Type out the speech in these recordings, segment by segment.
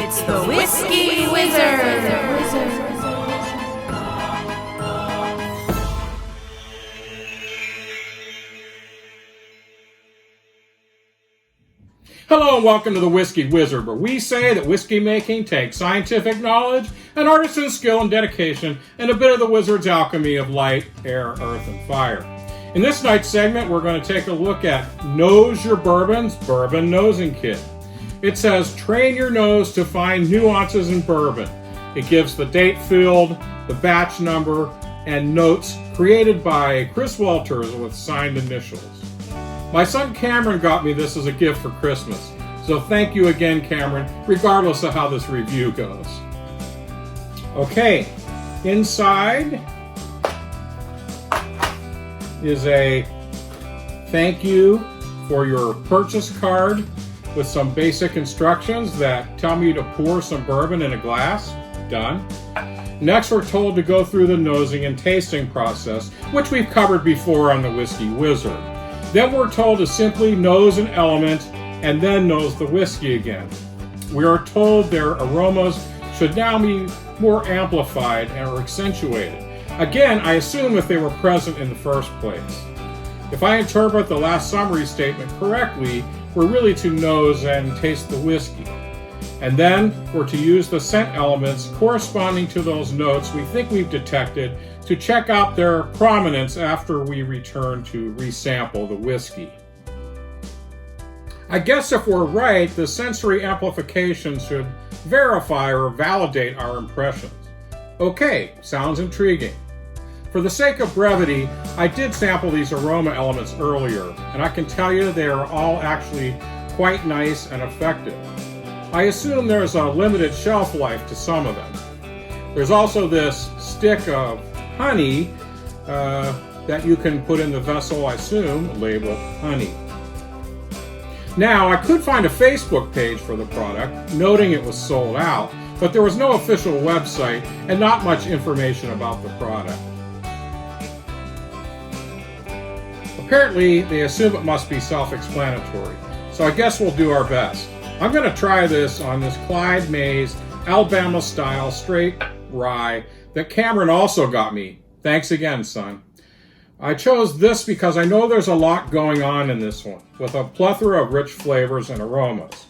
It's the Whiskey Wizard. Hello and welcome to the Whiskey Wizard, where we say that whiskey making takes scientific knowledge, an artisan's skill and dedication, and a bit of the wizard's alchemy of light, air, earth, and fire. In this night's segment, we're going to take a look at Nose Your Bourbon's Bourbon Nosing Kit. It says, train your nose to find nuances in bourbon. It gives the date field, the batch number, and notes created by Chris Walters with signed initials. My son Cameron got me this as a gift for Christmas, so thank you again, Cameron, regardless of how this review goes. Okay, inside is a thank you for your purchase card with some basic instructions that tell me to pour some bourbon in a glass. Done. Next, we're told to go through the nosing and tasting process, which we've covered before on the Whiskey Wizard. Then we're told to simply nose an element and then nose the whiskey again. We are told their aromas should now be more amplified or accentuated. Again, I assume if they were present in the first place. If I interpret the last summary statement correctly, we're really to nose and taste the whiskey. And then we're to use the scent elements corresponding to those notes we think we've detected to check out their prominence after we return to resample the whiskey. I guess if we're right, the sensory amplification should verify or validate our impressions. Okay, sounds intriguing. For the sake of brevity, I did sample these aroma elements earlier, and I can tell you they are all actually quite nice and effective. I assume there's a limited shelf life to some of them. There's also this stick of honey that you can put in the vessel, I assume, labeled honey. Now, I could find a Facebook page for the product, noting it was sold out, but there was no official website and not much information about the product. Apparently, they assume it must be self-explanatory, so I guess we'll do our best. I'm going to try this on this Clyde Mays Alabama-style straight rye that Cameron also got me. Thanks again, son. I chose this because I know there's a lot going on in this one, with a plethora of rich flavors and aromas.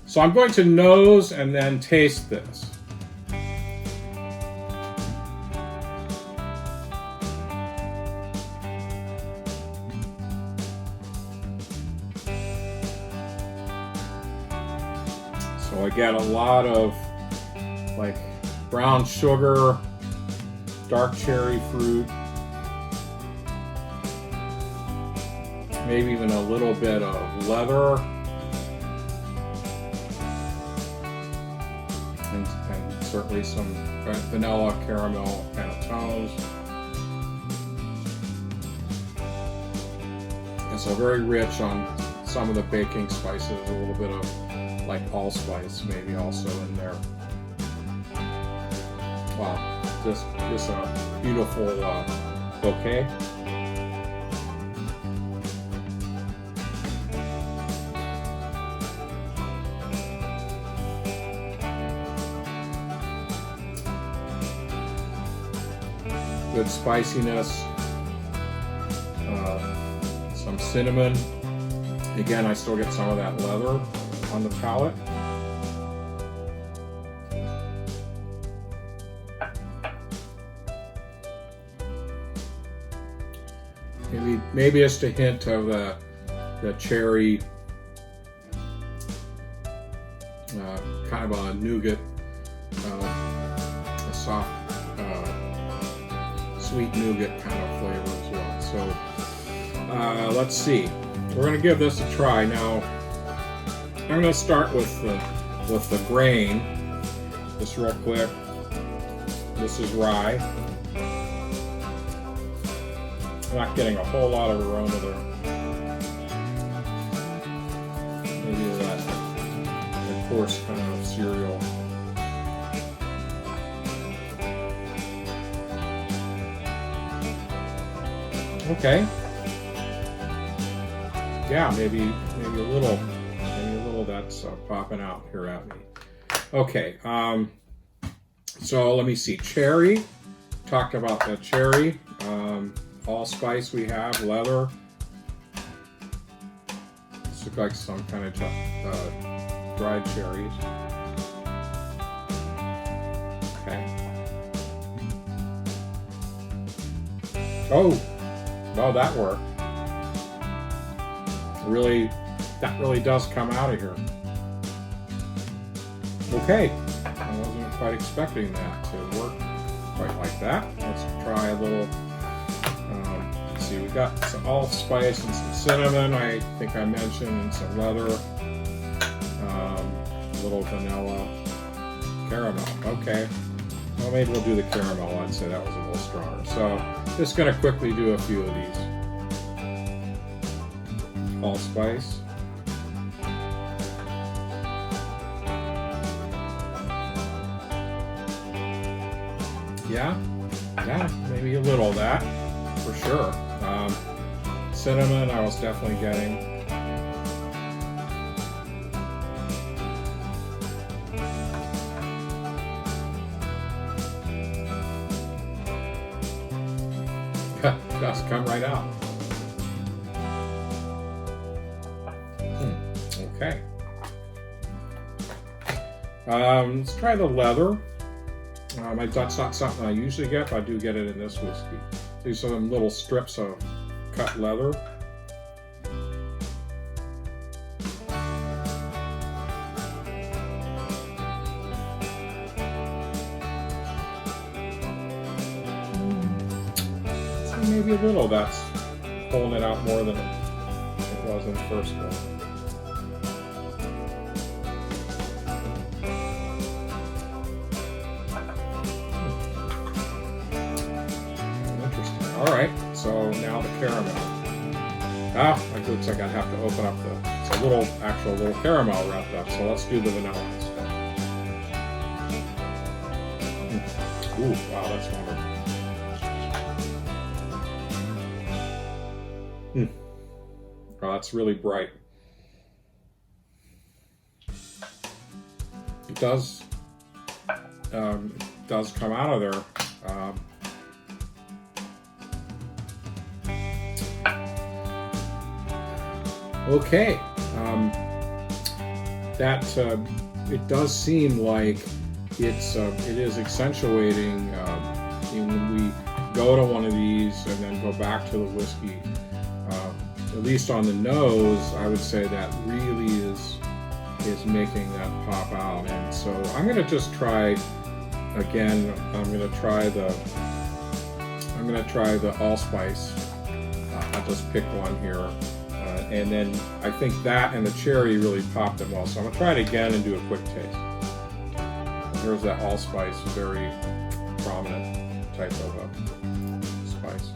So I'm going to nose and then taste this. So I get a lot of like brown sugar, dark cherry fruit, maybe even a little bit of leather, and certainly some vanilla caramel kind of tones. And so very rich on some of the baking spices, a little bit of like allspice maybe also in there. Wow, just a beautiful bouquet. Good spiciness, some cinnamon. Again, I still get some of that leather on the palate. Maybe just a hint of the cherry, kind of a nougat, a soft, sweet nougat kind of flavor as well. So let's see. We're going to give this a try now. I'm going to start with the grain, just real quick. This is rye. I'm not getting a whole lot of aroma there. Maybe that coarse kind of cereal. Okay. Yeah, maybe a little that's popping out here at me. Okay, so let me see. Cherry, talked about the cherry. Allspice we have, leather. This looks like some kind of dried cherries. Okay. Oh, well, that worked. That really does come out of here. Okay, I wasn't quite expecting that to work quite like that. Let's try a little. Let's see, we got some allspice and some cinnamon. I think I mentioned, and some leather. A little vanilla, caramel. Okay. Well, maybe we'll do the caramel. I'd say that was a little stronger. So, just going to quickly do a few of these. Allspice. Yeah, maybe a little of that, for sure. Cinnamon, I was definitely getting. Just come right out. Okay. Let's try the leather. That's not something I usually get, but I do get it in this whiskey. These are some little strips of cut leather. So maybe a little that's pulling it out more than it was in the first one. Alright, so now the caramel. It looks like I'd have to open up it's a little caramel wrapped up, so let's do the vanilla instead. Ooh, wow, that's wonderful. Oh, that's really bright. It does come out of there. Okay, it does seem like it is accentuating. When we go to one of these and then go back to the whiskey, at least on the nose, I would say that really is making that pop out. And so I'm going to just try again. I'm going to try the allspice. I'll just pick one here. And then I think that and the cherry really popped it well. So I'm going to try it again and do a quick taste. Here's that allspice, very prominent type of spice.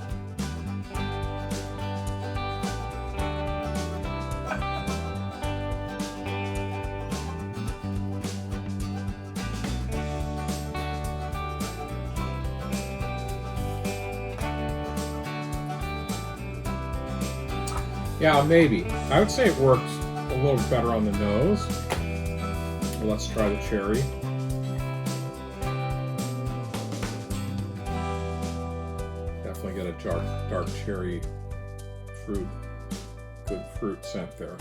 Yeah, maybe. I would say it works a little better on the nose. Well, let's try the cherry. Definitely get a dark cherry fruit. Good fruit scent there.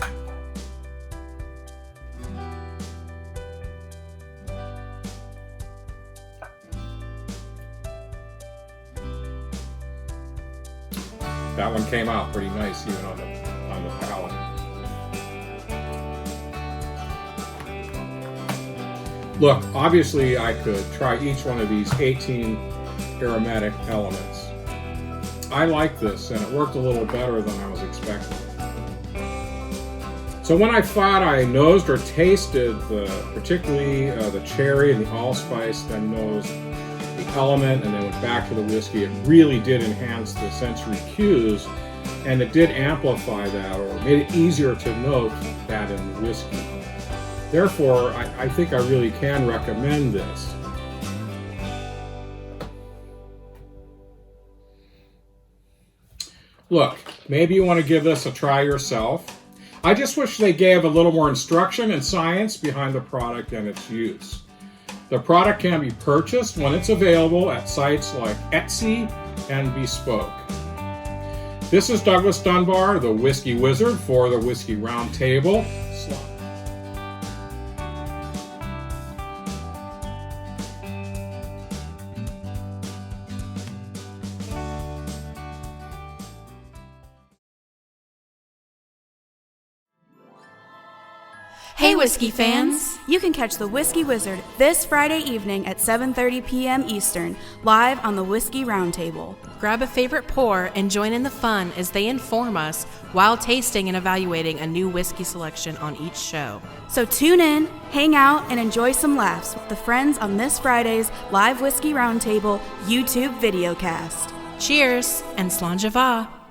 That one came out pretty nice even on the palate. Look, obviously I could try each one of these 18 aromatic elements. I like this, and it worked a little better than I was expecting. So when I thought I nosed or tasted particularly the cherry and the allspice, then nosed the element and then went back to the whiskey, it really did enhance the sensory cues, and it did amplify that, or made it easier to note that in the whiskey. Therefore, I think I really can recommend this. Look, maybe you want to give this a try yourself. I just wish they gave a little more instruction and science behind the product and its use. The product can be purchased when it's available at sites like Etsy and Bespoke. This is Douglas Dunbar, the Whiskey Wizard for the Whiskey Roundtable. Hey, whiskey fans! You can catch the Whiskey Wizard this Friday evening at 7:30 p.m. Eastern, live on the Whiskey Roundtable. Grab a favorite pour and join in the fun as they inform us while tasting and evaluating a new whiskey selection on each show. So tune in, hang out, and enjoy some laughs with the friends on this Friday's live Whiskey Roundtable YouTube videocast. Cheers and Slàinte mhath!